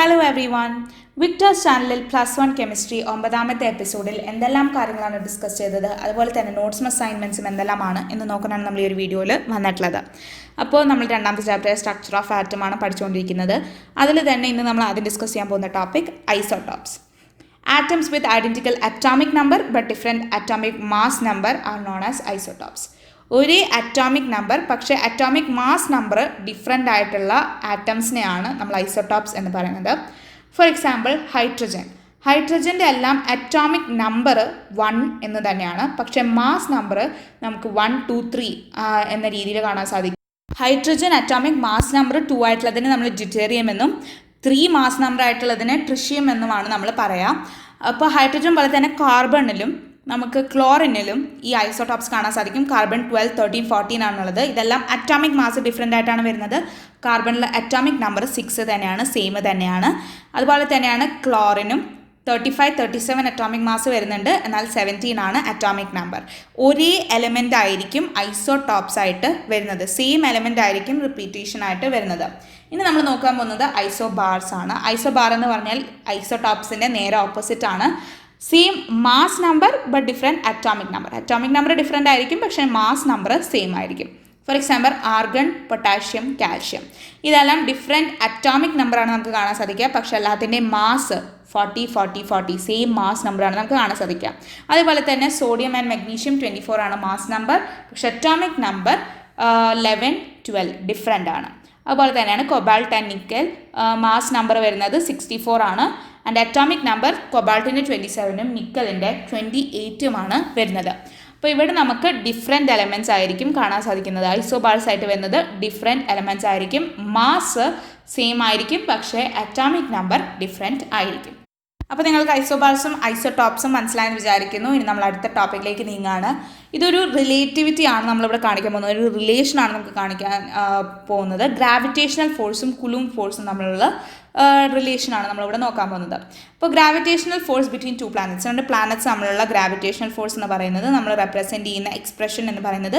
Hello every one, Victers ചാനലിൽ +1 chemistry 9ാമത്തെ എപ്പിസോഡിൽ എന്തെല്ലാം കാര്യങ്ങളാണ് ഡിസ്കസ് ചെയ്തത്, അതുപോലെ തന്നെ നോട്ട്സും അസൈൻമെൻറ്റ്സും എന്തെല്ലാമാണ് എന്ന് നോക്കാനാണ് നമ്മൾ ഈ ഒരു വീഡിയോയിൽ വന്നിട്ടുള്ളത്. അപ്പോൾ നമ്മൾ 2ാമത്തെ ചാപ്റ്റർ സ്ട്രക്ചർ ഓഫ് ആറ്റമാണ് പഠിച്ചുകൊണ്ടിരിക്കുന്നത്. അതിൽ തന്നെ ഇന്ന് നമ്മൾ ആദ്യം ഡിസ്കസ് ചെയ്യാൻ പോകുന്ന topic isotopes. Atoms with identical atomic number but different atomic mass number are known as isotopes. ഒരേ അറ്റോമിക് നമ്പർ പക്ഷേ അറ്റോമിക് മാസ് നമ്പർ ഡിഫറെൻ്റ് ആയിട്ടുള്ള ആറ്റംസിനെയാണ് നമ്മൾ ഐസോടോപ്സ് എന്ന് പറയുന്നത്. ഫോർ എക്സാമ്പിൾ ഹൈഡ്രജൻ്റെ എല്ലാം അറ്റോമിക് നമ്പർ 1 എന്ന് തന്നെയാണ്, പക്ഷേ മാസ് നമ്പർ നമുക്ക് 1, 2, 3 എന്ന രീതിയിൽ കാണാൻ സാധിക്കും. ഹൈഡ്രജൻ അറ്റോമിക് മാസ് നമ്പർ 2 ആയിട്ടുള്ളതിന് നമ്മൾ ഡ്യൂട്ടേറിയം എന്നും 3 മാസ് നമ്പർ ആയിട്ടുള്ളതിന് ട്രിഷ്യം എന്നുമാണ് നമ്മൾ പറയാം. അപ്പോൾ ഹൈഡ്രജൻ പോലെ തന്നെ കാർബണിലും നമുക്ക് ക്ലോറിനിലും ഈ ഐസോടോപ്സ് കാണാൻ സാധിക്കും. കാർബൺ 12, 13, 14 ആണുള്ളത്. ഇതെല്ലാം അറ്റോമിക് മാസ് ഡിഫറെൻ്റ് ആയിട്ടാണ് വരുന്നത്. കാർബണിലെ അറ്റോമിക് നമ്പർ 6 തന്നെയാണ്, സെയിം തന്നെയാണ്. അതുപോലെ തന്നെയാണ് ക്ലോറിനും 35, 37 അറ്റോമിക് മാസ് വരുന്നുണ്ട്, എന്നാൽ 17 ആണ് അറ്റോമിക് നമ്പർ. ഒരേ എലമെൻ്റ് ആയിരിക്കും ഐസോടോപ്സ് ആയിട്ട് വരുന്നത്, സെയിം എലമെൻ്റ് ആയിരിക്കും റിപ്പീറ്റേഷൻ ആയിട്ട് വരുന്നത്. ഇനി നമ്മൾ നോക്കാൻ പോകുന്നത് ഐസോബാർസ് ആണ്. ഐസോബാർ എന്ന് പറഞ്ഞാൽ ഐസോടോപ്സിൻ്റെ നേരെ ഓപ്പോസിറ്റ് ആണ്. Same mass number but different atomic number. Atomic number different ആയിരിക്കും, പക്ഷേ മാസ് നമ്പർ സെയിം ആയിരിക്കും. For example argon, potassium, calcium, ഇതെല്ലാം ഡിഫറെൻറ്റ് അറ്റോമിക് നമ്പറാണ് നമുക്ക് കാണാൻ സാധിക്കുക, പക്ഷേ എല്ലാത്തിൻ്റെയും മാസ് 40, 40, 40 സെയിം മാസ് നമ്പറാണ് നമുക്ക് കാണാൻ സാധിക്കുക. അതുപോലെ തന്നെ സോഡിയം ആൻഡ് മഗ്നീഷ്യം 24 ആണ് മാസ് നമ്പർ, പക്ഷേ അറ്റോമിക് നമ്പർ 11, 12 ഡിഫറെൻ്റ് ആണ്. അതുപോലെ തന്നെയാണ് cobalt and nickel, mass number വരുന്നത് 64 ആണ്, ആൻഡ് അറ്റോമിക് നമ്പർ കൊബാൾട്ടിൻ്റെ 27ഉം നിക്കലിൻ്റെ 28ഉമാണ് വരുന്നത്. അപ്പോൾ ഇവിടെ നമുക്ക് ഡിഫറെൻറ്റ് എലമെൻറ്റ്സ് ആയിരിക്കും കാണാൻ സാധിക്കുന്നത്. ഐസോബാർസ് ആയിട്ട് വരുന്നത് ഡിഫറെൻറ്റ് എലമെൻറ്റ്സ് ആയിരിക്കും, മാസ് സെയിം ആയിരിക്കും, പക്ഷേ അറ്റോമിക് നമ്പർ ഡിഫറെൻറ്റ് ആയിരിക്കും. അപ്പോൾ നിങ്ങൾക്ക് ഐസോബാർസും ഐസോടോപ്സും മനസ്സിലായെന്ന് വിചാരിക്കുന്നു. ഇനി നമ്മൾ അടുത്ത ടോപ്പിക്കിലേക്ക് നീങ്ങുകയാണ്. ഇതൊരു റിലേറ്റിവിറ്റി ആണ് നമ്മളിവിടെ കാണിക്കാൻ പോകുന്നത്, ഒരു റിലേഷനാണ് നമുക്ക് കാണിക്കാൻ പോകുന്നത്. ഗ്രാവിറ്റേഷണൽ ഫോഴ്സും കുലൂം ഫോഴ്സും തമ്മിലുള്ള റിലേഷനാണ് നമ്മളിവിടെ നോക്കാൻ പോകുന്നത്. അപ്പോൾ gravitational force between 2 planets, 2 planets തമ്മിലുള്ള ഗ്രാവിറ്റേഷണൽ ഫോഴ്സ് എന്ന് പറയുന്നത് നമ്മൾ റെപ്രസെൻറ്റ് ചെയ്യുന്ന എക്സ്പ്രഷൻ എന്ന് പറയുന്നത്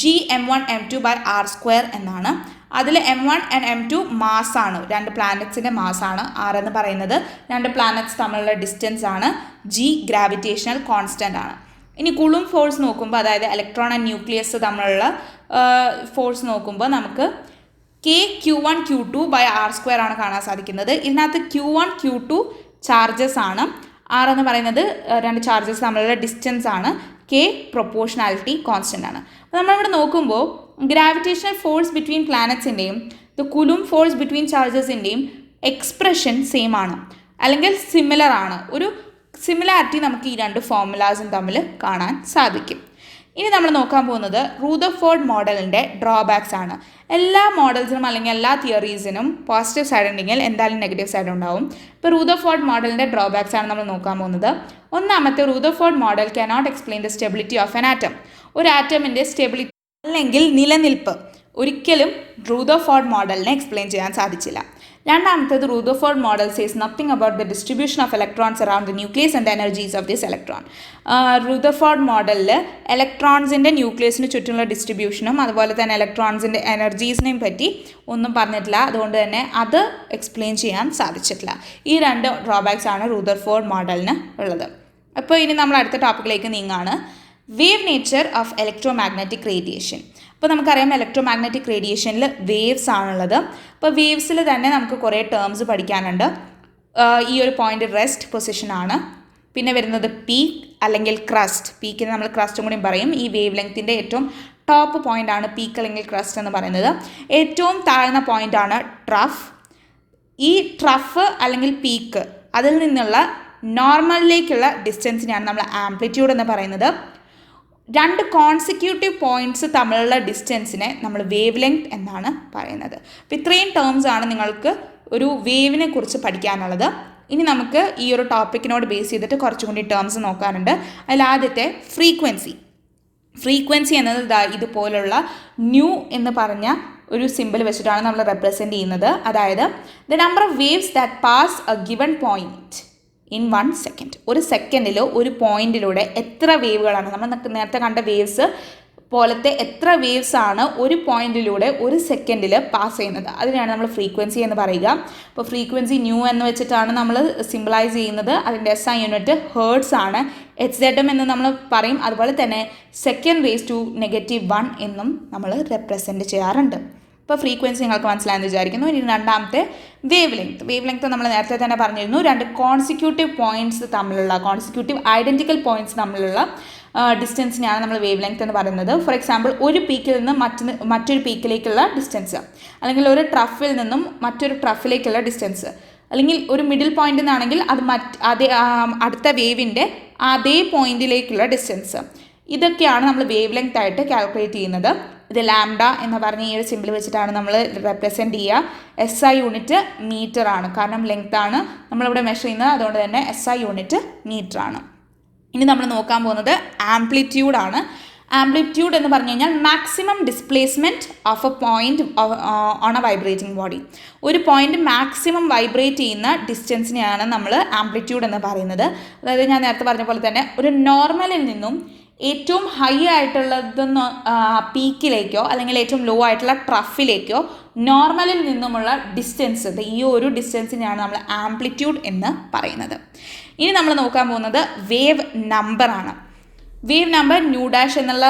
Gm1m2/r² എന്നാണ്. അതിൽ m1 and m2 മാസ്സാണ്, 2 പ്ലാനറ്റ്സിൻ്റെ മാസ്സാണ്. r എന്ന് പറയുന്നത് 2 പ്ലാനറ്റ്സ് തമ്മിലുള്ള ഡിസ്റ്റൻസ് ആണ്. g ഗ്രാവിറ്റേഷണൽ കോൺസ്റ്റൻ്റ് ആണ്. ഇനി കുളും ഫോഴ്സ് നോക്കുമ്പോൾ, അതായത് ഇലക്ട്രോൺ ആൻഡ് ന്യൂക്ലിയസ് തമ്മിലുള്ള ഫോഴ്സ് നോക്കുമ്പോൾ നമുക്ക് Q1 Q2/r² ആണ് കാണാൻ സാധിക്കുന്നത്. ഇതിനകത്ത് Q1 Q2 ചാർജസ് ആണ്, r എന്ന് പറയുന്നത് 2 ചാർജസ് തമ്മിലുള്ള ഡിസ്റ്റൻസ് ആണ്, K പ്രൊപ്പോർഷണാലിറ്റി കോൺസ്റ്റൻ്റ് ആണ്. അപ്പോൾ നമ്മളിവിടെ നോക്കുമ്പോൾ ഗ്രാവിറ്റേഷണൽ ഫോഴ്സ് ബിറ്റ്വീൻ പ്ലാനറ്റ്സിൻ്റെയും ദ കുലും ഫോഴ്സ് ബിറ്റ്വീൻ ചാർജസിൻ്റെയും എക്സ്പ്രഷൻ സെയിം ആണ്, അല്ലെങ്കിൽ സിമിലർ ആണ്. ഒരു സിമിലാരിറ്റി നമുക്ക് ഈ 2 ഫോർമുലാസും തമ്മിൽ കാണാൻ സാധിക്കും. ഇനി നമ്മൾ നോക്കാൻ പോകുന്നത് റൂദർഫോർഡ് മോഡലിൻ്റെ ഡ്രോബാക്സ് ആണ്. എല്ലാ മോഡൽസിനും അല്ലെങ്കിൽ എല്ലാ തിയറീസിനും പോസിറ്റീവ് സൈഡ് ഉണ്ടെങ്കിൽ എന്തായാലും നെഗറ്റീവ് സൈഡ് ഉണ്ടാവും. ഇപ്പോൾ റൂദർഫോർഡ് മോഡലിൻ്റെ ഡ്രോബാക്സ് ആണ് നമ്മൾ നോക്കാൻ പോകുന്നത്. ഒന്നാമത്തെ, Rutherford model cannot explain the stability of an atom. ഒരു ആറ്റമിൻ്റെ സ്റ്റെബിലിറ്റി അല്ലെങ്കിൽ നിലനിൽപ്പ് ഒരിക്കലും റൂദർഫോർഡ് മോഡലിനെ എക്സ്പ്ലെയിൻ ചെയ്യാൻ സാധിച്ചില്ല. രണ്ടാമത്തേത്, Rutherford model says nothing about the distribution of electrons around the nucleus and energies of this electron. Rutherford മോഡലിൽ ഇലക്ട്രോൺസിൻ്റെ ന്യൂക്ലിയസിന് ചുറ്റുമുള്ള ഡിസ്ട്രിബ്യൂഷനും അതുപോലെ തന്നെ ഇലക്ട്രോൺസിൻ്റെ എനർജീസിനെയും പറ്റി ഒന്നും പറഞ്ഞിട്ടില്ല, അതുകൊണ്ട് തന്നെ അത് എക്സ്പ്ലെയിൻ ചെയ്യാൻ സാധിച്ചിട്ടില്ല. ഈ 2 ഡ്രോബാക്സ് ആണ് റൂദർഫോർഡ് മോഡലിന് ഉള്ളത്. അപ്പോൾ ഇനി നമ്മൾ അടുത്ത ടോപ്പിക്കിലേക്ക് നീങ്ങാണ്. Wave nature of electromagnetic radiation. അപ്പോൾ നമുക്കറിയാം ഇലക്ട്രോ മാഗ്നറ്റിക് റേഡിയേഷനിൽ വേവ്സ് ആണുള്ളത്. അപ്പോൾ വേവ്സിൽ തന്നെ നമുക്ക് കുറേ ടേംസ് പഠിക്കാനുണ്ട്. ഈ ഒരു പോയിൻ്റ് റെസ്റ്റ് പൊസിഷനാണ്. പിന്നെ വരുന്നത് പീക്ക് അല്ലെങ്കിൽ ക്രസ്റ്റ്. പീക്കിന് നമ്മൾ ക്രസ്റ്റും കൂടി പറയും. ഈ വേവ് ലെങ്ത്തിൻ്റെ ഏറ്റവും ടോപ്പ് പോയിൻ്റ് ആണ് പീക്ക് അല്ലെങ്കിൽ ക്രസ്റ്റ് എന്ന് പറയുന്നത്. ഏറ്റവും താഴ്ന്ന പോയിൻ്റാണ് ട്രഫ്. ഈ ട്രഫ് അല്ലെങ്കിൽ പീക്ക്, അതിൽ നിന്നുള്ള നോർമലിലേക്കുള്ള ഡിസ്റ്റൻസിനെയാണ് നമ്മൾ ആംപ്ലിറ്റ്യൂഡ് എന്ന് പറയുന്നത്. 2 കോൺസിക്യൂട്ടീവ് പോയിൻറ്റ്സ് തമ്മിലുള്ള ഡിസ്റ്റൻസിനെ നമ്മൾ വേവ് ലെങ്ത് എന്നാണ് പറയുന്നത്. അപ്പോൾ ഇത്രയും ടേംസ് ആണ് നിങ്ങൾക്ക് ഒരു വേവിനെ കുറിച്ച് പഠിക്കാനുള്ളത്. ഇനി നമുക്ക് ഈ ഒരു ടോപ്പിക്കിനോട് ബേസ് ചെയ്തിട്ട് കുറച്ചും കൂടി ടേംസ് നോക്കാനുണ്ട്. അതിൽ ആദ്യത്തെ ഫ്രീക്വൻസി എന്നത് ഇതുപോലുള്ള ന്യൂ എന്ന് പറഞ്ഞ ഒരു സിമ്പിൾ വെച്ചിട്ടാണ് നമ്മൾ റെപ്രസെൻറ്റ് ചെയ്യുന്നത്. അതായത് the number of waves that pass A given point in 1 second. ഒരു സെക്കൻഡിലോ ഒരു പോയിന്റിലൂടെ എത്ര വേവുകളാണ്, നമ്മൾ നേരത്തെ കണ്ട വേവ്സ് പോലത്തെ എത്ര വേവ്സ് ആണ് ഒരു പോയിന്റിലൂടെ ഒരു സെക്കൻഡിൽ പാസ് ചെയ്യുന്നത്, അതിനാണ് നമ്മൾ ഫ്രീക്വൻസി എന്ന് പറയുക. അപ്പോൾ ഫ്രീക്വൻസി ന്യൂ എന്ന് വെച്ചിട്ടാണ് നമ്മൾ സിംബിളൈസ് ചെയ്യുന്നത്. അതിൻ്റെ SI യൂണിറ്റ് ഹേർട്സ് ആണ്. HZM എന്ന് നമ്മൾ പറയും. അതുപോലെ തന്നെ (10⁻⁻1 എന്നും നമ്മൾ റെപ്രസെൻറ്റ് ചെയ്യാറുണ്ട്. ഇപ്പോൾ ഫ്രീക്വൻസി നിങ്ങൾക്ക് മനസ്സിലായെന്ന് വിചാരിക്കുന്നു. ഇനി രണ്ടാമത്തെ വേവ് ലെങ്ത് നമ്മൾ നേരത്തെ തന്നെ പറഞ്ഞിരുന്നു. രണ്ട് കോൺസിക്യൂട്ടീവ് പോയിൻറ്റ്സ് തമ്മിലുള്ള കോൺസിക്യൂട്ടീവ് ഐഡൻറ്റിക്കൽ പോയിൻറ്റ്സ് തമ്മിലുള്ള ഡിസ്റ്റൻസിനെയാണ് നമ്മൾ വേവ് ലെങ്ത് എന്ന് പറയുന്നത്. ഫോർ എക്സാമ്പിൾ, ഒരു പീക്കിൽ നിന്ന് മറ്റൊരു പീക്കിലേക്കുള്ള ഡിസ്റ്റൻസ്, അല്ലെങ്കിൽ ഒരു ട്രഫിൽ നിന്നും മറ്റൊരു ട്രഫിലേക്കുള്ള ഡിസ്റ്റൻസ്, അല്ലെങ്കിൽ ഒരു മിഡിൽ പോയിന്റ് എന്നാണെങ്കിൽ അത് അടുത്ത വേവിൻ്റെ അതേ പോയിന്റിലേക്കുള്ള ഡിസ്റ്റൻസ്. ഇതൊക്കെയാണ് നമ്മൾ വേവ് ലെങ്ത് ആയിട്ട് കാൽക്കുലേറ്റ് ചെയ്യുന്നത്. ഇത് ലാംഡ എന്ന് പറഞ്ഞ ഈ ഒരു സിമ്പിൾ വെച്ചിട്ടാണ് നമ്മൾ റെപ്രസെൻറ്റ് ചെയ്യുക. SI യൂണിറ്റ് മീറ്റർ ആണ്, കാരണം ലെങ്ത് ആണ് നമ്മളിവിടെ മെഷർ ചെയ്യുന്നത്. അതുകൊണ്ട് തന്നെ SI യൂണിറ്റ് മീറ്റർ ആണ്. ഇനി നമ്മൾ നോക്കാൻ പോകുന്നത് ആംപ്ലിറ്റ്യൂഡാണ്. ആംപ്ലിറ്റ്യൂഡ് എന്ന് പറഞ്ഞു കഴിഞ്ഞാൽ maximum displacement of A point on A vibrating body. ഒരു പോയിന്റ് മാക്സിമം വൈബ്രേറ്റ് ചെയ്യുന്ന ഡിസ്റ്റൻസിനെയാണ് നമ്മൾ ആംപ്ലിറ്റ്യൂഡ് എന്ന് പറയുന്നത്. അതായത് ഞാൻ നേരത്തെ പറഞ്ഞ പോലെ തന്നെ ഒരു നോർമലിൽ നിന്നും ഏറ്റവും ഹൈ ആയിട്ടുള്ളതെന്ന് പീക്കിലേക്കോ അല്ലെങ്കിൽ ഏറ്റവും ലോ ആയിട്ടുള്ള ട്രഫിലേക്കോ നോർമലിൽ നിന്നുമുള്ള ഡിസ്റ്റൻസ്, ഈ ഒരു ഡിസ്റ്റൻസിനെയാണ് നമ്മൾ ആംപ്ലിറ്റ്യൂഡ് എന്ന് പറയുന്നത്. ഇനി നമ്മൾ നോക്കാൻ പോകുന്നത് വേവ് നമ്പറാണ്. വേവ് നമ്പർ ന്യൂ ഡാഷ് എന്നുള്ള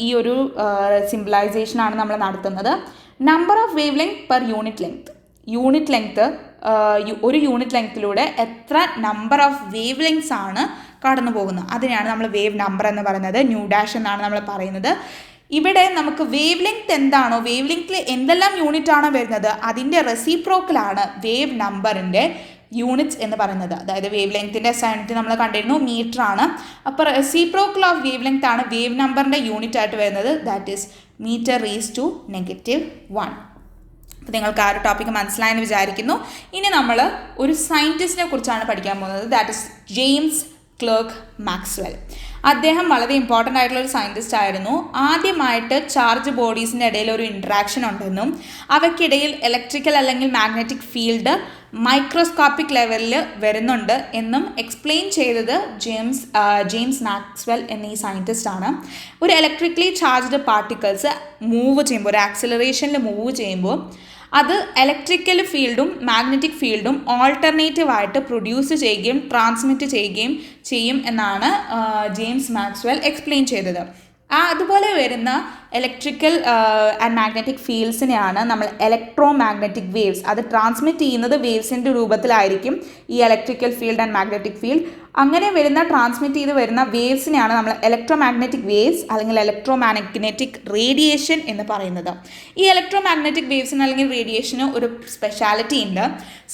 ഈ ഒരു സിംബിളൈസേഷനാണ് നമ്മൾ നടത്തുന്നത്. Number of wave length per unit length ഒരു യൂണിറ്റ് ലെങ്ത്തിലൂടെ എത്ര നമ്പർ ഓഫ് വേവ് ലെങ്ത്സ് ആണ് കടന്നു പോകുന്നത്, അതിനാണ് നമ്മൾ വേവ് നമ്പർ എന്ന് പറയുന്നത്. ന്യൂ ഡാഷ് എന്നാണ് നമ്മൾ പറയുന്നത്. ഇവിടെ നമുക്ക് വേവ് ലെങ്ത് എന്താണോ, വേവ് ലെങ്ത്തിൽ എന്തെല്ലാം യൂണിറ്റ് ആണോ വരുന്നത്, അതിൻ്റെ റെസിപ്രോക്കലാണ് വേവ് നമ്പറിൻ്റെ യൂണിറ്റ്സ് എന്ന് പറയുന്നത്. അതായത് വേവ് ലെങ്ത്തിൻ്റെ യൂണിറ്റ് നമ്മൾ കണ്ടിരുന്നു, മീറ്റർ ആണ്. അപ്പോൾ റെസിപ്രോക്കൽ ഓഫ് വേവ് ലെങ്ത് ആണ് വേവ് നമ്പറിൻ്റെ യൂണിറ്റ് ആയിട്ട് വരുന്നത്. That is metre raised to -1. അപ്പോൾ നിങ്ങൾക്ക് ആ ഒരു ടോപ്പിക്ക് മനസ്സിലായെന്ന് വിചാരിക്കുന്നു. ഇനി നമ്മൾ ഒരു സയൻറ്റിസ്റ്റിനെ കുറിച്ചാണ് പഠിക്കാൻ പോകുന്നത്. That is James clerk Maxwell. അദ്ദേഹം വളരെ ഇമ്പോർട്ടൻ്റ് ആയിട്ടുള്ള ഒരു സയൻറ്റിസ്റ്റ് ആയിരുന്നു. ആദ്യമായിട്ട് ചാർജ് ബോഡീസിൻ്റെ ഇടയിൽ ഒരു ഇൻട്രാക്ഷൻ ഉണ്ടെന്നും അവയ്ക്കിടയിൽ ഇലക്ട്രിക്കൽ അല്ലെങ്കിൽ മാഗ്നറ്റിക് ഫീൽഡ് മൈക്രോസ്കോപ്പിക് ലെവലിൽ വരുന്നുണ്ട് എന്നും എക്സ്പ്ലെയിൻ ചെയ്തത് ജെയിംസ് മാക്സ്വെൽ എന്ന ഈ സയൻറ്റിസ്റ്റാണ്. ഒരു ഇലക്ട്രിക്കലി ചാർജ്ഡ് പാർട്ടിക്കിൾസ് മൂവ് ചെയ്യുമ്പോൾ, ഒരു ആക്സിലറേഷനിൽ മൂവ് ചെയ്യുമ്പോൾ അത് ഇലക്ട്രിക്കൽ ഫീൽഡും മാഗ്നറ്റിക് ഫീൽഡും ഓൾട്ടർനേറ്റീവായിട്ട് പ്രൊഡ്യൂസ് ചെയ്യുകയും ട്രാൻസ്മിറ്റ് ചെയ്യുകയും ചെയ്യും എന്നാണ് ജെയിംസ് മാക്സ്വെൽ എക്സ്പ്ലെയിൻ ചെയ്തത്. അതുപോലെ വരുന്ന ഇലക്ട്രിക്കൽ ആൻഡ് മാഗ്നറ്റിക് ഫീൽഡ്സിനെയാണ് നമ്മൾ ഇലക്ട്രോ മാഗ്നറ്റിക് വേവ്സ്, അത് ട്രാൻസ്മിറ്റ് ചെയ്യുന്നത് വേവ്സിൻ്റെ രൂപത്തിലായിരിക്കും ഈ electrical field and magnetic field. അങ്ങനെ വരുന്ന ട്രാൻസ്മിറ്റ് ചെയ്ത് വരുന്ന വേവ്സിനെയാണ് നമ്മൾ ഇലക്ട്രോ മാഗ്നറ്റിക് വേവ്സ് അല്ലെങ്കിൽ ഇലക്ട്രോ മാഗ്നറ്റിക് റേഡിയേഷൻ എന്ന് പറയുന്നത്. ഈ ഇലക്ട്രോ മാഗ്നറ്റിക് വേവ്സിന് അല്ലെങ്കിൽ റേഡിയേഷന് ഒരു സ്പെഷ്യാലിറ്റി ഉണ്ട്.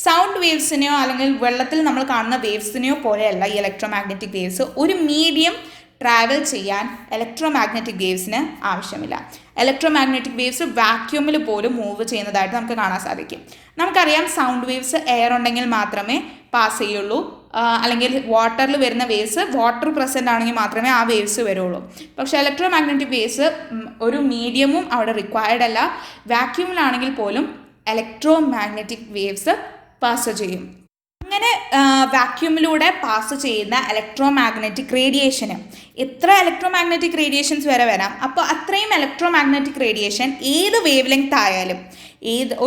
സൗണ്ട് വേവ്സിനെയോ അല്ലെങ്കിൽ വെള്ളത്തിൽ നമ്മൾ കാണുന്ന വേവ്സിനെയോ പോലെയല്ല ഈ ഇലക്ട്രോ മാഗ്നറ്റിക് വേവ്സ്. ഒരു മീഡിയം ട്രാവൽ ചെയ്യാൻ ഇലക്ട്രോ മാഗ്നറ്റിക് വേവ്സിന് ആവശ്യമില്ല. ഇലക്ട്രോ മാഗ്നറ്റിക് വേവ്സ് വാക്യൂമിൽ പോലും മൂവ് ചെയ്യുന്നതായിട്ട് നമുക്ക് കാണാൻ സാധിക്കും. നമുക്കറിയാം സൗണ്ട് വേവ്സ് എയർ ഉണ്ടെങ്കിൽ മാത്രമേ പാസ് ചെയ്യുള്ളൂ, അല്ലെങ്കിൽ വാട്ടറിൽ വരുന്ന വേവ്സ് വാട്ടർ പ്രസൻ്റ് ആണെങ്കിൽ മാത്രമേ ആ വേവ്സ് വരുള്ളൂ. പക്ഷേ ഇലക്ട്രോ മാഗ്നറ്റിക് വേവ്സ് ഒരു മീഡിയമും അവിടെ റിക്വയർഡ് അല്ല. വാക്യൂമിലാണെങ്കിൽ പോലും ഇലക്ട്രോ മാഗ്നറ്റിക് വേവ്സ് പാസ് ചെയ്യും. അങ്ങനെ വാക്യൂമിലൂടെ പാസ് ചെയ്യുന്ന ഇലക്ട്രോ മാഗ്നറ്റിക് റേഡിയേഷന് എത്ര ഇലക്ട്രോ മാഗ്നറ്റിക് റേഡിയേഷൻസ് വരെ വരാം. അപ്പോൾ അത്രയും ഇലക്ട്രോ മാഗ്നറ്റിക് റേഡിയേഷൻ ഏത് വേവ് ലെങ്ത് ആയാലും,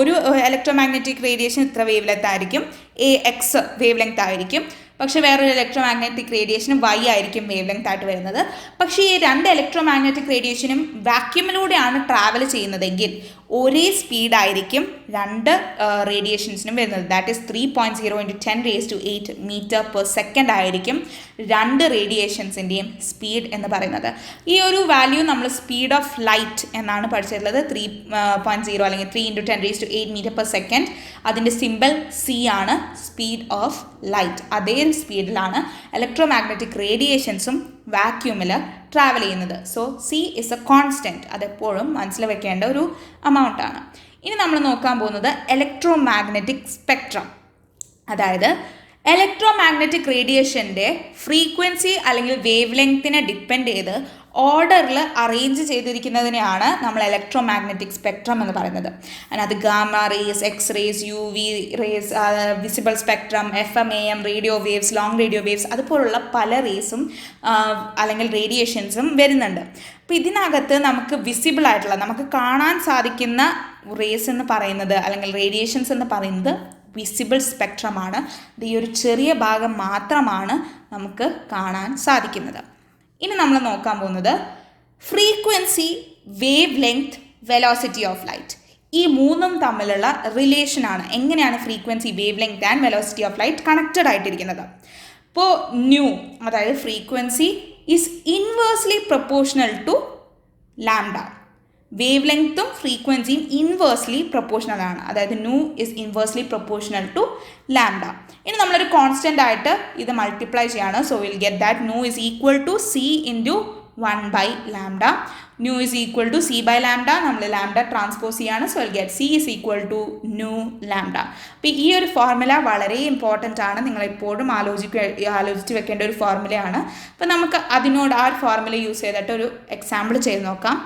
ഒരു ഇലക്ട്രോ മാഗ്നറ്റിക് റേഡിയേഷൻ ഇത്ര വേവ് ലെങ്ത് ആയിരിക്കും, AX വേവ് ലെങ്ത് ആയിരിക്കും. പക്ഷേ വേറൊരു ഇലക്ട്രോ മാഗ്നറ്റിക് റേഡിയേഷനും Y ആയിരിക്കും വേവ് ലെങ്ത് ആയിട്ട് വരുന്നത്. പക്ഷേ ഈ രണ്ട് ഇലക്ട്രോ മാഗ്നറ്റിക് റേഡിയേഷനും വാക്യൂമിലൂടെയാണ് ട്രാവൽ ചെയ്യുന്നതെങ്കിൽ ഒരേ സ്പീഡായിരിക്കും രണ്ട് റേഡിയേഷൻസിനും വരുന്നത്. ദാറ്റ് ഈസ് 3.0 × 10⁸ മീറ്റർ/സെക്കൻഡ് ആയിരിക്കും രണ്ട് റേഡിയേഷൻസിൻ്റെയും സ്പീഡ് എന്ന് പറയുന്നത്. ഈ ഒരു വാല്യൂ നമ്മൾ സ്പീഡ് ഓഫ് ലൈറ്റ് എന്നാണ് പഠിച്ചിട്ടുള്ളത്. 3.0 അല്ലെങ്കിൽ 3 × 10⁸ മീറ്റർ/സെക്കൻഡ്. അതിൻ്റെ സിമ്പിൾ C ആണ്, സ്പീഡ് ഓഫ് ലൈറ്റ്. അതേ സ്പീഡിലാണ് ഇലക്ട്രോ മാഗ്നറ്റിക് റേഡിയേഷൻസും വാക്യൂമിൽ ട്രാവൽ ചെയ്യുന്നത്. So C is A constant. അതെപ്പോഴും മനസ്സിൽ വെക്കേണ്ട ഒരു amount ആണ്. ഇനി നമ്മൾ നോക്കാൻ പോകുന്നത് ഇലക്ട്രോ മാഗ്നറ്റിക് സ്പെക്ട്രം. അതായത് ഇലക്ട്രോ മാഗ്നറ്റിക് റേഡിയേഷൻ്റെ ഫ്രീക്വൻസി അല്ലെങ്കിൽ വേവ് ലെങ്ത്തിനെ ഡിപ്പെൻഡ് ചെയ്ത് ഓർഡറിൽ അറേഞ്ച് ചെയ്തിരിക്കുന്നതിനെയാണ് നമ്മൾ ഇലക്ട്രോ മാഗ്നറ്റിക് സ്പെക്ട്രം എന്ന് പറയുന്നത്. അതിനകത്ത് gamma rays, X rays, U V rays, visible spectrum, FM, AM, radio waves, long radio waves, അതുപോലുള്ള പല റേസും അല്ലെങ്കിൽ റേഡിയേഷൻസും വരുന്നുണ്ട്. അപ്പോൾ ഇതിനകത്ത് നമുക്ക് വിസിബിൾ ആയിട്ടുള്ള, നമുക്ക് കാണാൻ സാധിക്കുന്ന റേസ് എന്ന് പറയുന്നത് അല്ലെങ്കിൽ റേഡിയേഷൻസ് എന്ന് പറയുന്നത് വിസിബിൾ സ്പെക്ട്രമാണ്. ഇത് ഈ ഒരു ചെറിയ ഭാഗം മാത്രമാണ് നമുക്ക് കാണാൻ സാധിക്കുന്നത്. ഇനി നമ്മൾ നോക്കാൻ പോകുന്നത് frequency, wavelength, velocity of light. ഈ മൂന്നും തമ്മിലുള്ള റിലേഷനാണ്. എങ്ങനെയാണ് frequency, wavelength and velocity of light connected ആയിട്ടിരിക്കുന്നത്. ഇപ്പോൾ ന്യൂ, അതായത് frequency is inversely proportional to lambda. വേവ് ലെങ്ത്തും ഫ്രീക്വൻസിയും ഇൻവേഴ്സ്ലി പ്രൊപ്പോർഷണൽ ആണ്. അതായത് nu is inversely proportional to lambda. ഇനി നമ്മളൊരു കോൺസ്റ്റൻ്റ് ആയിട്ട് ഇത് മൾട്ടിപ്ലൈ ചെയ്യാണ്. So will get that nu is equal to C into 1/λ. Nu is equal to C by lambda. നമ്മൾ ലാംഡ ട്രാൻസ്പോസ് ചെയ്യാണ്. So will get c is equal to nu lambda. അപ്പോൾ ഈ ഒരു ഫോർമുല വളരെ important ആണ്. നിങ്ങളെപ്പോഴും ആലോചിച്ച് വെക്കേണ്ട ഒരു ഫോർമുലയാണ്. അപ്പോൾ നമുക്ക് അതിനോട് ആ ഒരു ഫോർമുല യൂസ് ചെയ്തിട്ട് ഒരു എക്സാമ്പിൾ ചെയ്ത് നോക്കാം.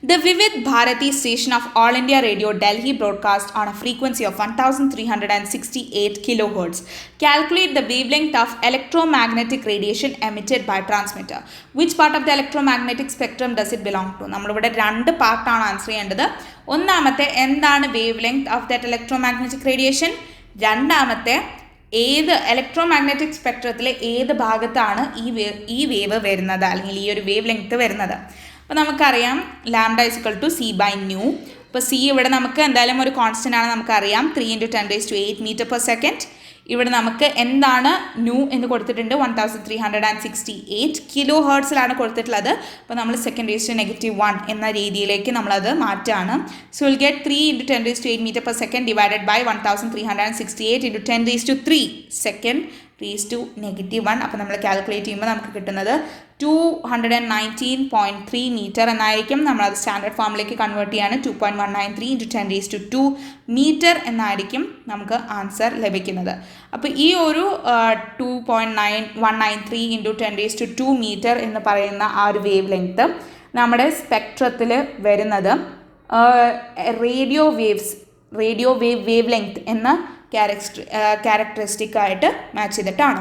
The Vivid Bharati station of All India Radio Delhi broadcast on a frequency of 1368 kHz. Calculate the wavelength of electromagnetic radiation emitted by transmitter. Which part of the electromagnetic spectrum does it belong to? നമ്മളിവിടെ രണ്ട് പാർട്ടാണ് answer ചെയ്യേണ്ടത്. ഒന്നാമത്തെ എന്താണ് wave length of that electromagnetic radiation, രണ്ടാമത്തെ ഏത് electromagnetic സ്പെക്ട്രത്തിലെ ഏത് ഭാഗത്താണ് ഈ വേവ് വരുന്നത് അല്ലെങ്കിൽ ഈ ഒരു വേവ് ലെങ്ത് വരുന്നത്. അപ്പോൾ നമുക്കറിയാം lambda is equal to C by nu. അപ്പോൾ സി ഇവിടെ നമുക്ക് എന്തായാലും ഒരു കോൺസ്റ്റൻ്റ് ആണ്, നമുക്കറിയാം 3 × 10⁸ m/s. ഇവിടെ നമുക്ക് എന്താണ് ന്യൂ എന്ന് കൊടുത്തിട്ടുണ്ട്, 1368 kHz കൊടുത്തിട്ടുള്ളത്. അപ്പോൾ നമ്മൾ (2⁻⁻1 എന്ന രീതിയിലേക്ക് നമ്മളത് മാറ്റാണ്. So will get 3 × 10⁸ m/s divided by 1368 × 10⁻³ (10⁻⁻1). അപ്പോൾ നമ്മൾ കാൽക്കുലേറ്റ് ചെയ്യുമ്പോൾ നമുക്ക് കിട്ടുന്നത് 219.3 മീറ്റർ എന്നായിരിക്കും. നമ്മളത് സ്റ്റാൻഡേർഡ് ഫോമിലേക്ക് കൺവേർട്ട് ചെയ്യാണ്. 2.193 × 10⁻² മീറ്റർ എന്നായിരിക്കും നമുക്ക് ആൻസർ ലഭിക്കുന്നത്. അപ്പോൾ ഈ ഒരു 2.193 × 10⁻² മീറ്റർ എന്ന് പറയുന്ന ആ ഒരു വേവ് ലെങ്ത്ത് നമ്മുടെ സ്പെക്ട്രത്തിൽ വരുന്നത് റേഡിയോ വേവ് ലെങ്ത്ത് എന്ന ക്യാരക്ടറിസ്റ്റിക്കായിട്ട് മാച്ച് ചെയ്തിട്ടാണ്.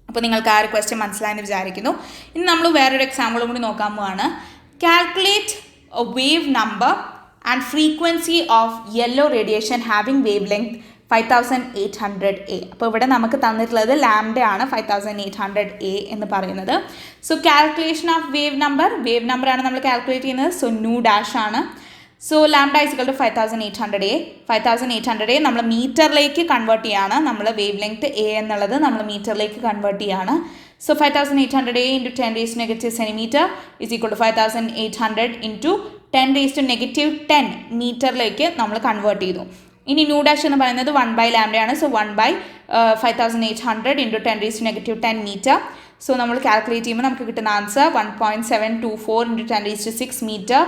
അപ്പോൾ നിങ്ങൾക്ക് ആ ഒരു ക്വസ്റ്റ്യൻ മനസ്സിലായെന്ന് വിചാരിക്കുന്നു. ഇനി നമ്മൾ വേറൊരു എക്സാമ്പിളും കൂടി നോക്കാൻ പോവാണ്. Calculate A wave number and frequency of yellow radiation having wave length 5800A. അപ്പോൾ ഇവിടെ നമുക്ക് തന്നിട്ടുള്ളത് ലാംഡയാണ് 5800A എന്ന് പറയുന്നത്. സോ കാൽക്കുലേഷൻ ഓഫ് വേവ് നമ്പറാണ് നമ്മൾ കാൽക്കുലേറ്റ് ചെയ്യുന്നത്. സോ ന്യൂ ഡാഷ് ആണ്. So lambda is equal to 5800A. 5800A നമ്മൾ മീറ്ററിലേക്ക് കൺവേർട്ട് ചെയ്യാണ്. നമ്മൾ വേവ് ലെങ്ത് എ എന്നുള്ളത് നമ്മൾ മീറ്ററിലേക്ക് കൺവേർട്ട് ചെയ്യാണ്. So 5800A × 10⁻³ centimetre is equal to 5800 × 10⁻⁻10 മീറ്ററിലേക്ക് നമ്മൾ കൺവേർട്ട് ചെയ്തു. ഇനി ന്യൂ ഡാഷ് എന്ന് പറയുന്നത് 1/λ ആണ്. So 1/5800 × 10⁻⁻10 metre. സോ നമ്മൾ കാൽക്കുലേറ്റ് ചെയ്യുമ്പോൾ നമുക്ക് കിട്ടുന്ന ആൻസർ 1.724 × 10⁻⁶ മീറ്റർ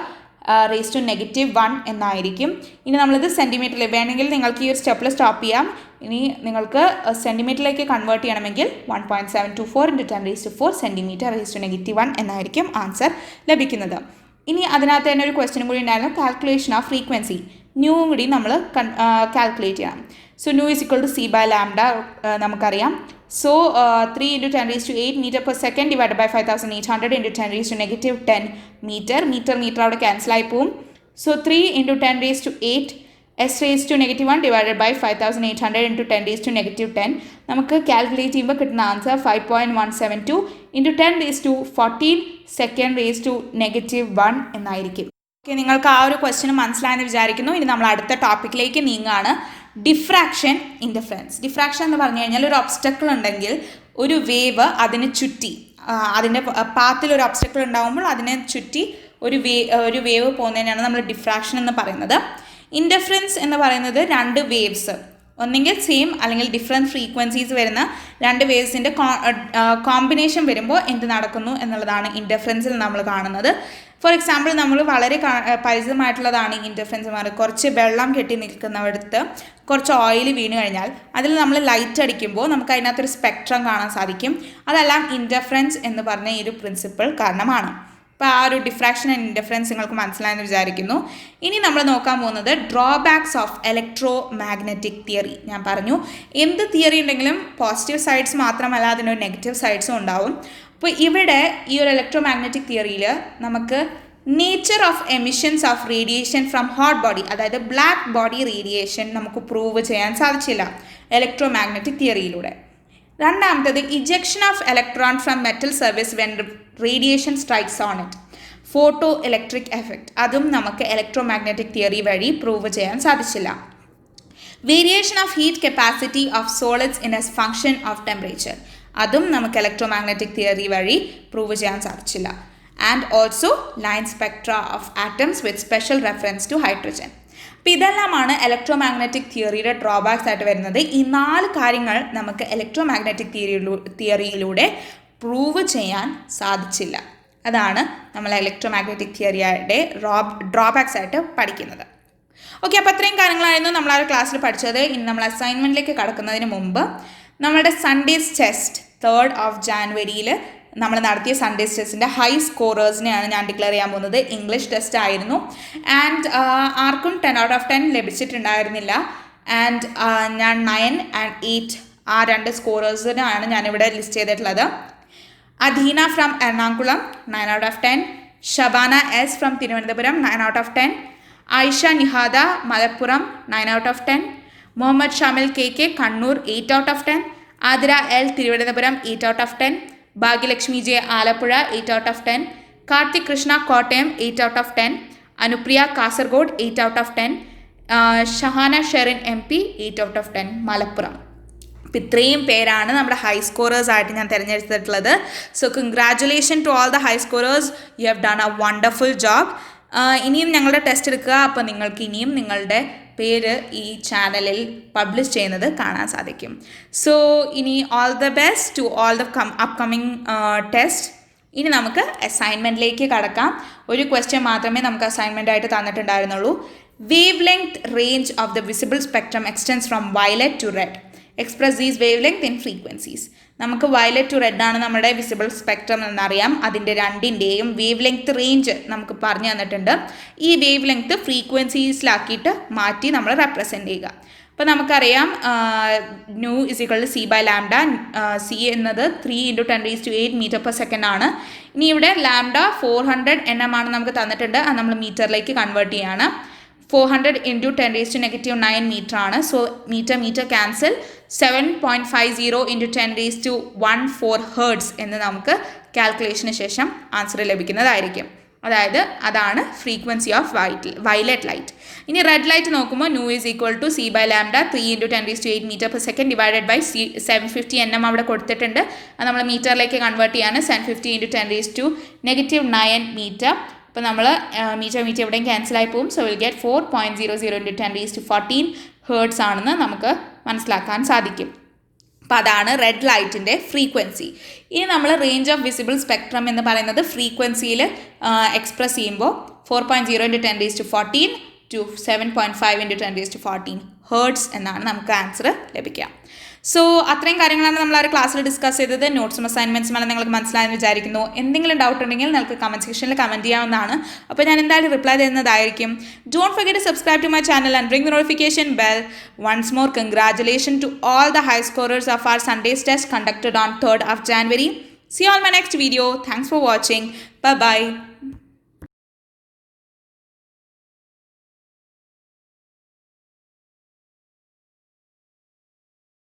(−1) എന്നായിരിക്കും. ഇനി നമ്മളിത് സെൻറ്റിമീറ്ററിൽ വേണമെങ്കിൽ നിങ്ങൾക്ക് ഈ ഒരു സ്റ്റെപ്പിൽ സ്റ്റോപ്പ് ചെയ്യാം. ഇനി നിങ്ങൾക്ക് സെൻറ്റിമീറ്ററിലേക്ക് കൺവേർട്ട് ചെയ്യണമെങ്കിൽ 1.724 × 10⁻⁴ സെൻറ്റിമീറ്റർ (−1) എന്നായിരിക്കും ആൻസർ ലഭിക്കുന്നത്. ഇനി അതിനകത്ത് തന്നെ ഒരു ക്വസ്റ്റ്യനും കൂടി ഉണ്ടായിരുന്നു, കാൽക്കുലേഷൻ ഓഫ് ഫ്രീക്വൻസി. ന്യൂ കൂടി നമ്മൾ കാൽക്കുലേറ്റ് ചെയ്യണം. So nu is equal to C by lambda നമുക്കറിയാം. So 3 × 10⁸ m/s divide by 5800 × 10⁻⁻10 metre അവിടെ ക്യാൻസൽ ആയി പോവും. സോ 3 × 10⁸ s⁻⁻1 ഡിവൈഡഡ് ബൈ 5800 × 10⁻⁻10 നമുക്ക് കാൽക്കുലേറ്റ് ചെയ്യുമ്പോൾ കിട്ടുന്ന ആൻസർ 5.172 × 10⁻14 (2⁻⁻1) എന്നായിരിക്കും. ഓക്കെ, നിങ്ങൾക്ക് ആ ഒരു ക്വസ്റ്റ്യൻ മനസ്സിലായെന്ന് വിചാരിക്കുന്നു. ഇനി നമ്മൾ അടുത്ത ടോപ്പിക്കിലേക്ക് നീങ്ങുകയാണ്. ഡിഫ്രാക്ഷൻ, ഇൻ്റർഫെറൻസ്. ഡിഫ്രാക്ഷൻ എന്ന് പറഞ്ഞു കഴിഞ്ഞാൽ ഒരു ഒബ്സ്റ്റക്കിൾ ഉണ്ടെങ്കിൽ ഒരു വേവ് അതിനെ ചുറ്റി, അതിൻ്റെ പാത്തിൽ ഒരു ഒബ്സ്റ്റക്കിൾ ഉണ്ടാകുമ്പോൾ അതിനെ ചുറ്റി ഒരു വേവ് പോകുന്നതിനാണ് നമ്മൾ ഡിഫ്രാക്ഷൻ എന്ന് പറയുന്നത്. ഇൻ്റർഫെറൻസ് എന്ന് പറയുന്നത് രണ്ട് വേവ്സ്, ഒന്നെങ്കിൽ സെയിം അല്ലെങ്കിൽ ഡിഫറെൻറ്റ് ഫ്രീക്വൻസീസ് വരുന്ന രണ്ട് വേവ്സിൻ്റെ കോമ്പിനേഷൻ വരുമ്പോൾ എന്ത് നടക്കുന്നു എന്നുള്ളതാണ് ഇൻ്റർഫെറൻസിൽ നമ്മൾ കാണുന്നത്. ഫോർ എക്സാമ്പിൾ നമ്മൾ വളരെ പരിചിതമായിട്ടുള്ളതാണ് ഇൻ്റർഫെറൻസ് മാറി. കുറച്ച് വെള്ളം കെട്ടി നിൽക്കുന്നിടത്ത് കുറച്ച് ഓയിൽ വീണ് കഴിഞ്ഞാൽ അതിൽ നമ്മൾ ലൈറ്റ് അടിക്കുമ്പോൾ നമുക്ക് അതിനകത്തൊരു സ്പെക്ട്രം കാണാൻ സാധിക്കും. അതെല്ലാം ഇൻ്റർഫെറൻസ് എന്ന് പറഞ്ഞ ഈ ഒരു പ്രിൻസിപ്പിൾ കാരണമാണ്. അപ്പോൾ ആ ഒരു ഡിഫ്രാക്ഷൻ ആൻഡ് ഇൻ്റർഫെറൻസ് നിങ്ങൾക്ക് മനസ്സിലായെന്ന് വിചാരിക്കുന്നു. ഇനി നമ്മൾ നോക്കാൻ പോകുന്നത് drawbacks of electromagnetic theory. ഞാൻ പറഞ്ഞു എന്ത് തിയറി ഉണ്ടെങ്കിലും പോസിറ്റീവ് സൈഡ്സ് മാത്രമല്ല അതിനൊരു നെഗറ്റീവ് സൈഡ്സും ഉണ്ടാവും. അപ്പോൾ ഇവിടെ ഈ ഒരു ഇലക്ട്രോ മാഗ്നറ്റിക് തിയറിയിൽ നമുക്ക് nature of emissions of radiation from hot body, അതായത് ബ്ലാക്ക് ബോഡി റേഡിയേഷൻ നമുക്ക് പ്രൂവ് ചെയ്യാൻ സാധിച്ചില്ല ഇലക്ട്രോ മാഗ്നറ്റിക് തിയറിയിലൂടെ. രണ്ടാമത്തേത് ejection of electron from metal surface when radiation strikes on it, photoelectric effect, അതും നമുക്ക് ഇലക്ട്രോ മാഗ്നറ്റിക് തിയറി വഴി prove ചെയ്യാൻ സാധിച്ചില്ല. Variation of heat capacity of solids in as function of temperature, അതും നമുക്ക് electromagnetic theory വഴി prove ചെയ്യാൻ സാധിച്ചില്ല. And also line Spectra of atoms with special reference to hydrogen. അപ്പോൾ ഇതെല്ലാമാണ് ഇലക്ട്രോ മാഗ്നറ്റിക് തിയറിയുടെ ഡ്രോബാക്സ് ആയിട്ട് വരുന്നത്. ഈ 4 കാര്യങ്ങൾ നമുക്ക് ഇലക്ട്രോ മാഗ്നറ്റിക് തിയറിയിലൂടെ പ്രൂവ് ചെയ്യാൻ സാധിച്ചില്ല. അതാണ് നമ്മൾ ഇലക്ട്രോ മാഗ്നറ്റിക് തിയറിയുടെ ഡ്രോബാക്സ് ആയിട്ട് പഠിക്കുന്നത്. ഓക്കെ, അപ്പോൾ അത്രയും കാര്യങ്ങളായിരുന്നു നമ്മൾ ആ ക്ലാസ്സിൽ പഠിച്ചത്. ഇനി നമ്മൾ അസൈൻമെൻറ്റിലേക്ക് കടക്കുന്നതിന് മുമ്പ് നമ്മളുടെ Sundays test 3rd of January നമ്മൾ നടത്തിയ സൺഡേസ് ടെസ്റ്റിൻ്റെ ഹൈ സ്കോറേഴ്സിനെയാണ് ഞാൻ ഡിക്ലെയർ ചെയ്യാൻ പോകുന്നത്. ഇംഗ്ലീഷ് ടെസ്റ്റ് ആയിരുന്നു. ആൻഡ് ആർക്കും 10 out of 10 ലഭിച്ചിട്ടുണ്ടായിരുന്നില്ല. ആൻഡ് ഞാൻ 9 and 8 ആ 2 സ്കോറേഴ്സിനാണ് ഞാനിവിടെ ലിസ്റ്റ് ചെയ്തിട്ടുള്ളത്. Adheena from Ernakulam 9 out of 10, Shabana S from Thiruvananthapuram 9 out of 10, Ayisha Nihada Malappuram 9 out of 10, Muhammad Shamil K Kannur 8 out of 10, Athira L Thiruvananthapuram 8 out of 10, Bhagyalakshmi J Alappuzha 8 out of 10, Karthik Krishna Kottayam 8 out of 10, Anupriya Kasaragod 8 out of 10, Shahana Sherin MP 8 out of 10 Malappuram. അപ്പോൾ ഇത്രയും പേരാണ് നമ്മുടെ ഹൈ സ്കോറേഴ്സ് ആയിട്ട് ഞാൻ തിരഞ്ഞെടുത്തിട്ടുള്ളത്. So congratulation to all the high scorers, you have done a wonderful job. ഇനിയും ഞങ്ങളുടെ test എടുക്കുക. അപ്പോൾ നിങ്ങൾക്ക് ഇനിയും നിങ്ങളുടെ പേര് ഈ ചാനലിൽ പബ്ലിഷ് ചെയ്യുന്നത് കാണാൻ സാധിക്കും. സോ ഇനി all the best to all the upcoming test. ഇനി നമുക്ക് അസൈൻമെൻറ്റിലേക്ക് കടക്കാം. ഒരു ക്വസ്റ്റ്യൻ മാത്രമേ നമുക്ക് അസൈൻമെൻ്റ് ആയിട്ട് തന്നിട്ടുണ്ടായിരുന്നുള്ളൂ. Wavelength range of the visible spectrum extends from violet to red. Express these wavelength in frequencies. നമുക്ക് വയലറ്റ് ടു റെഡ് ആണ് നമ്മുടെ വിസിബിൾ സ്പെക്ട്രം എന്നറിയാം. അതിൻ്റെ രണ്ടിൻ്റെയും വേവ് ലെങ്ത് റേഞ്ച് നമുക്ക് പറഞ്ഞു തന്നിട്ടുണ്ട്. ഈ വേവ് ലെങ്ത് ഫ്രീക്വൻസീസിലാക്കിയിട്ട് മാറ്റി നമ്മൾ റെപ്രസെൻറ്റ് ചെയ്യുക. അപ്പോൾ നമുക്കറിയാം ന്യൂ =c/λ. സി എന്നത് 3 × 10⁸ m/s ആണ്. ഇനി ഇവിടെ ലാംഡ 400 nm ആണ് നമുക്ക് തന്നിട്ടുണ്ട്. അത് നമ്മൾ മീറ്ററിലേക്ക് കൺവേർട്ട് ചെയ്യാണ്. 400 × 10⁻⁹ മീറ്റർ ആണ്. So metre cancel. 7.50 × 10⁻14 ഹേർട്സ് എന്ന് നമുക്ക് കാൽക്കുലേഷന് ശേഷം ആൻസർ ലഭിക്കുന്നതായിരിക്കും. അതായത് അതാണ് ഫ്രീക്വൻസി ഓഫ് വയലറ്റ് ലൈറ്റ്. ഇനി റെഡ് ലൈറ്റ് നോക്കുമ്പോൾ nu c/λ 3 × 10⁸ m/s divided by 750 nm അവിടെ കൊടുത്തിട്ടുണ്ട്. അത് നമ്മൾ മീറ്ററിലേക്ക് കൺവേർട്ട് ചെയ്യാണ്. 750 × 10⁻⁹ മീറ്റർ. അപ്പോൾ നമ്മൾ മീറ്റർ എവിടെയും ക്യാൻസലായി പോകും. സോ വിൽ ഗെറ്റ് 4.00 × 10⁻14 ഹേർട്സ് ആണെന്ന് നമുക്ക് മനസ്സിലാക്കാൻ സാധിക്കും. അപ്പോൾ അതാണ് റെഡ് ലൈറ്റിൻ്റെ ഫ്രീക്വൻസി. ഇനി നമ്മൾ റേഞ്ച് ഓഫ് വിസിബിൾ സ്പെക്ട്രം എന്ന് പറയുന്നത് ഫ്രീക്വൻസിയിൽ എക്സ്പ്രസ് ചെയ്യുമ്പോൾ 4.0 × 10⁻14 to 7.5 × 10⁻14 ഹേർട്സ് എന്നാണ് നമുക്ക് ആൻസർ ലഭിക്കുക. സോ അത്രയും കാര്യങ്ങളാണ് നമ്മൾ ആ ഒരു ക്ലാസ്സിൽ ഡിസ്കസ് ചെയ്തത്. നോട്ട്സും അസൈൻമെൻറ്റ്സും എല്ലാം നിങ്ങൾക്ക് മനസ്സിലായെന്ന് വിചാരിക്കുന്നു. എന്തെങ്കിലും ഡൗട്ട് ഉണ്ടെങ്കിൽ നിങ്ങൾക്ക് കമൻറ്റ് സെക്ഷനിൽ കമൻറ്റ് ചെയ്യാവുന്നതാണ്. അപ്പോൾ ഞാൻ എന്തായാലും റിപ്ലൈ തരുന്നതായിരിക്കും. Don't forget to subscribe to my channel and ring the notification bell. Once more congratulation to all the high scorers of our Sundays test conducted on 3rd of January. See you all in my next video. Thanks for watching. Bye bye.